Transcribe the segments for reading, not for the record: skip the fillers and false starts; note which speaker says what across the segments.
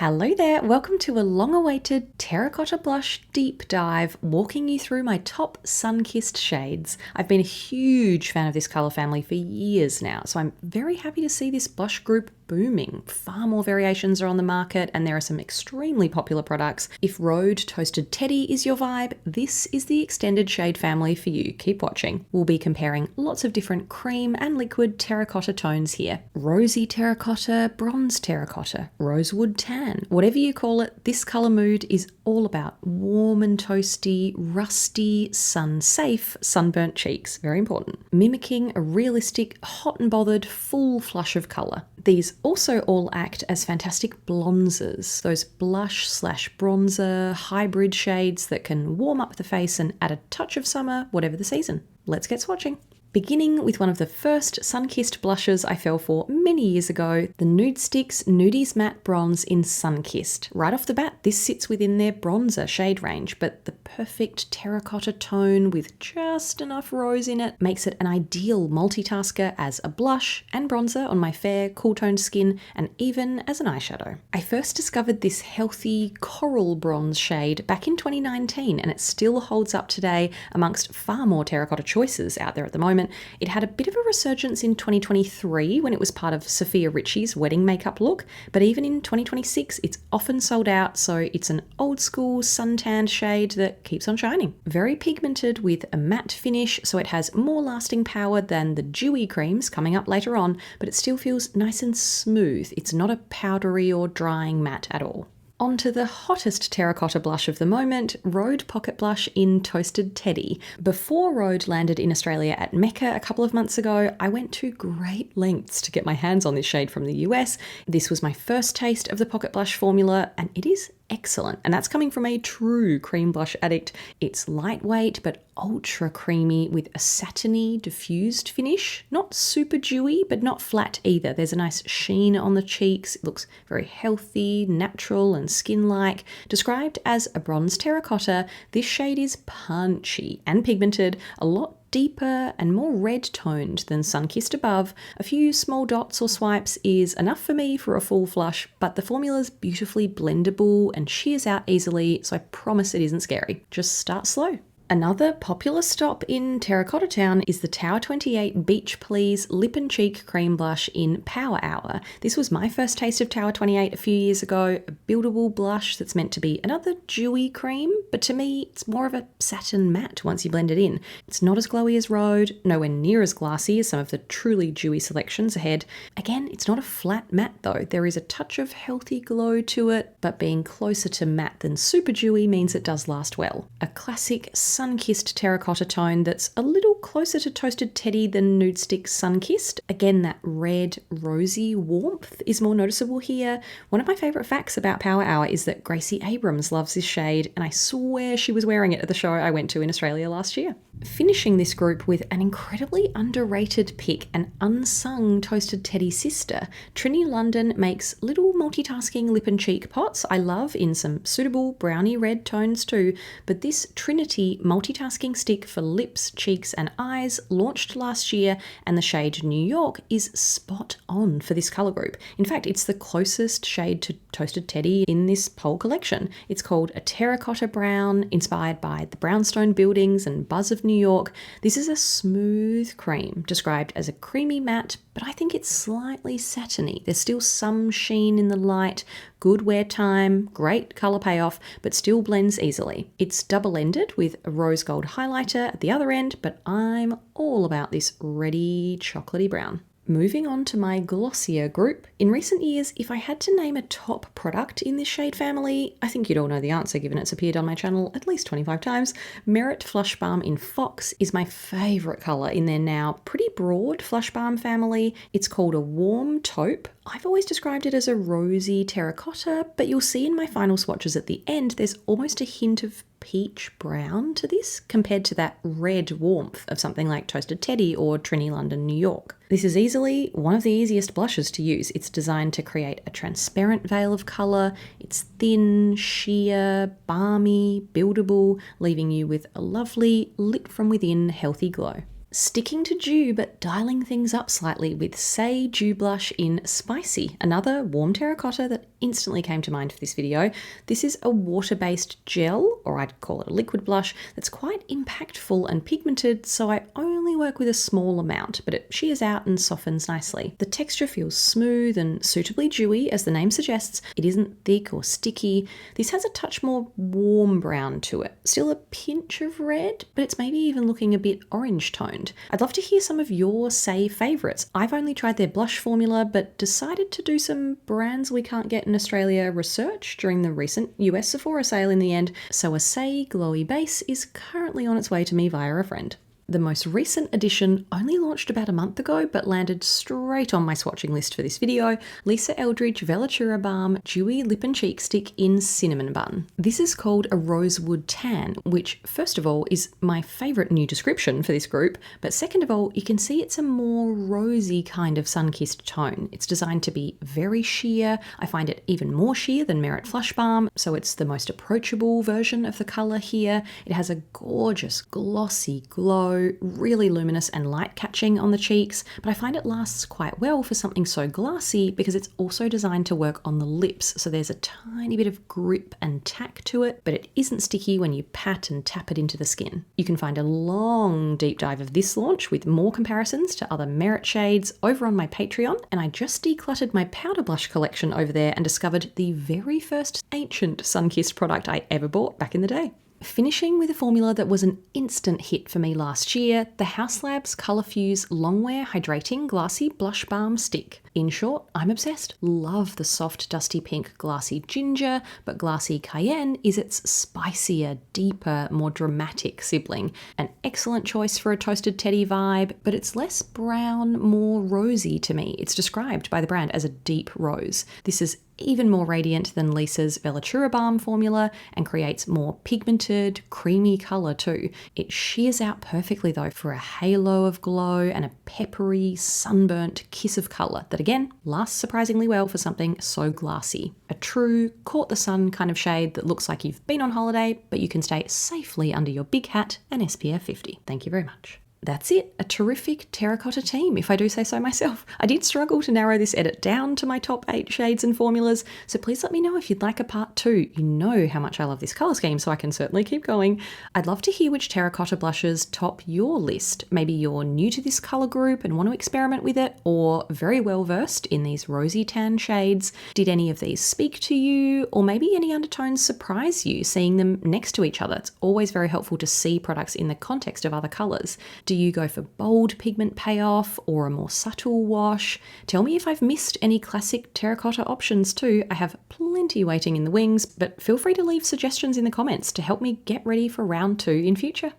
Speaker 1: Hello there, welcome to a long-awaited Terracotta Blush deep dive, walking you through my top Sunkissed shades. I've been a huge fan of this colour family for years now, so I'm very happy to see this blush group booming. Far more variations are on the market and there are some extremely popular products. If Rhode Toasted Teddy is your vibe, this is the extended shade family for you. Keep watching. We'll be comparing lots of different cream and liquid terracotta tones here. Rosy terracotta, bronze terracotta, rosewood tan, whatever you call it, this colour mood is all about warm and toasty, rusty, sun-safe, sunburnt cheeks. Very important. Mimicking a realistic, hot and bothered, full flush of colour. These also all act as fantastic bronzers, those blush/bronzer hybrid shades that can warm up the face and add a touch of summer, whatever the season. Let's get swatching. Beginning with one of the first Sunkissed blushes I fell for many years ago, the Nudesticks Nudies Matte Bronze in Sunkissed. Right off the bat, this sits within their bronzer shade range, but the perfect terracotta tone with just enough rose in it makes it an ideal multitasker as a blush and bronzer on my fair, cool-toned skin, and even as an eyeshadow. I first discovered this healthy coral bronze shade back in 2019, and it still holds up today amongst far more terracotta choices out there at the moment. It had a bit of a resurgence in 2023 when it was part of Sophia Richie's wedding makeup look, but even in 2026 it's often sold out, so it's an old school suntanned shade that keeps on shining. Very pigmented with a matte finish, so it has more lasting power than the DEWY creams coming up later on, but it still feels nice and smooth. It's not a powdery or drying matte at all. On to the hottest terracotta blush of the moment, Rhode Pocket Blush in Toasted Teddy. Before Rhode landed in Australia at Mecca a couple of months ago, I went to great lengths to get my hands on this shade from the US. This was my first taste of the pocket blush formula, and it is excellent. And that's coming from a true cream blush addict. It's lightweight but ultra creamy with a satiny diffused finish. Not super dewy, but not flat either. There's a nice sheen on the cheeks. It looks very healthy, natural and skin-like. Described as a bronze terracotta, this shade is punchy and pigmented, a lot deeper and more red toned than Sunkissed above. A few small dots or swipes is enough for me for a full flush, but the formula's beautifully blendable and shears out easily, so I promise it isn't scary. Just start slow. Another popular stop in Terracotta Town is the Tower 28 Beach Please Lip and Cheek Cream Blush in Power Hour. This was my first taste of Tower 28 a few years ago, a buildable blush that's meant to be another dewy cream, but to me it's more of a satin matte once you blend it in. It's not as glowy as Rhode, nowhere near as glassy as some of the truly dewy selections ahead. Again, it's not a flat matte though. There is a touch of healthy glow to it, but being closer to matte than super dewy means it does last well. A classic Sunkissed terracotta tone that's a little closer to Toasted Teddy than Nudesticks Sunkissed. Again, that red, rosy warmth is more noticeable here. One of my favourite facts about Power Hour is that Gracie Abrams loves this shade, and I swear she was wearing it at the show I went to in Australia last year. Finishing this group with an incredibly underrated pick, an unsung Toasted Teddy sister. Trinny London makes little multitasking lip and cheek pots I love in some suitable brownie red tones too, but this Trinity multitasking stick for lips, cheeks and eyes launched last year, and the shade New York is spot on for this colour group. In fact, it's the closest shade to Toasted Teddy in this whole collection. It's called a terracotta brown, inspired by the brownstone buildings and buzz of New York. This is a smooth cream, described as a creamy matte, but I think it's slightly satiny. There's still some sheen in the light, good wear time, great colour payoff, but still blends easily. It's double-ended with a rose gold highlighter at the other end, but I'm all about this reddy chocolatey brown. Moving on to my glossier group. In recent years, if I had to name a top product in this shade family, I think you'd all know the answer given it's appeared on my channel at least 25 times. Merit Flush Balm in Fox is my favourite colour in their now pretty broad Flush Balm family. It's called a warm taupe. I've always described it as a rosy terracotta, but you'll see in my final swatches at the end there's almost a hint of peach brown to this compared to that red warmth of something like Toasted Teddy or Trinny London, New York. This is easily one of the easiest blushes to use. It's designed to create a transparent veil of colour. It's thin, sheer, balmy, buildable, leaving you with a lovely, lit from within, healthy glow. Sticking to dew but dialing things up slightly with Saie Dew Blush in Spicy, another warm terracotta that instantly came to mind for this video. This is a water-based gel, or I'd call it a liquid blush, that's quite impactful and pigmented, so I only work with a small amount, but it shears out and softens nicely. The texture feels smooth and suitably dewy, as the name suggests. It isn't thick or sticky. This has a touch more warm brown to it. Still a pinch of red, but it's maybe even looking a bit orange toned. I'd love to hear some of your Saie favourites. I've only tried their blush formula, but decided to do some brands we can't get in Australia research during the recent US Sephora sale in the end, so a Saie glowy base is currently on its way to me via a friend. The most recent edition only launched about a month ago, but landed straight on my swatching list for this video. Lisa Eldridge Velura Balm Dewy Lip and Cheek Stick in Cinnamon Bun. This is called a rosewood tan, which first of all is my favourite new description for this group, but second of all, you can see it's a more rosy kind of sun-kissed tone. It's designed to be very sheer. I find it even more sheer than Merit Flush Balm, so it's the most approachable version of the colour here. It has a gorgeous glossy glow, really luminous and light catching on the cheeks, but I find it lasts quite well for something so glassy because it's also designed to work on the lips, so there's a tiny bit of grip and tack to it, but it isn't sticky when you pat and tap it into the skin. You can find a long deep dive of this launch with more comparisons to other Merit shades over on my Patreon, and I just decluttered my powder blush collection over there and discovered the very first ancient Sunkissed product I ever bought back in the day. Finishing with a formula that was an instant hit for me last year, the Haus Labs Colour Fuse Longwear Hydrating Glassy Blush Balm Stick. In short, I'm obsessed. Love the soft dusty pink glassy ginger, but glassy cayenne is its spicier, deeper, more dramatic sibling. An excellent choice for a toasted teddy vibe, but it's less brown, more rosy to me. It's described by the brand as a deep rose. This is even more radiant than Lisa's Velura Balm formula and creates more pigmented, creamy colour too. It shears out perfectly though for a halo of glow and a peppery, sunburnt kiss of colour that again lasts surprisingly well for something so glassy. A true caught the sun kind of shade that looks like you've been on holiday, but you can stay safely under your big hat and SPF 50. Thank you very much. That's it, a terrific terracotta team, if I do say so myself. I did struggle to narrow this edit down to my top 8 shades and formulas, so please let me know if you'd like a part 2. You know how much I love this colour scheme, so I can certainly keep going. I'd love to hear which terracotta blushes top your list. Maybe you're new to this colour group and want to experiment with it, or very well versed in these rosy tan shades. Did any of these speak to you, or maybe any undertones surprise you seeing them next to each other? It's always very helpful to see products in the context of other colours. Do you go for bold pigment payoff or a more subtle wash? Tell me if I've missed any classic terracotta options too. I have plenty waiting in the wings, but feel free to leave suggestions in the comments to help me get ready for round 2 in future.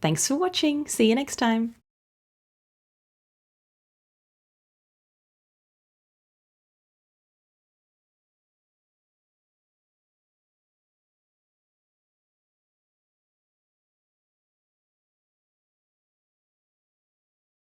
Speaker 1: Thanks for watching. See you next time.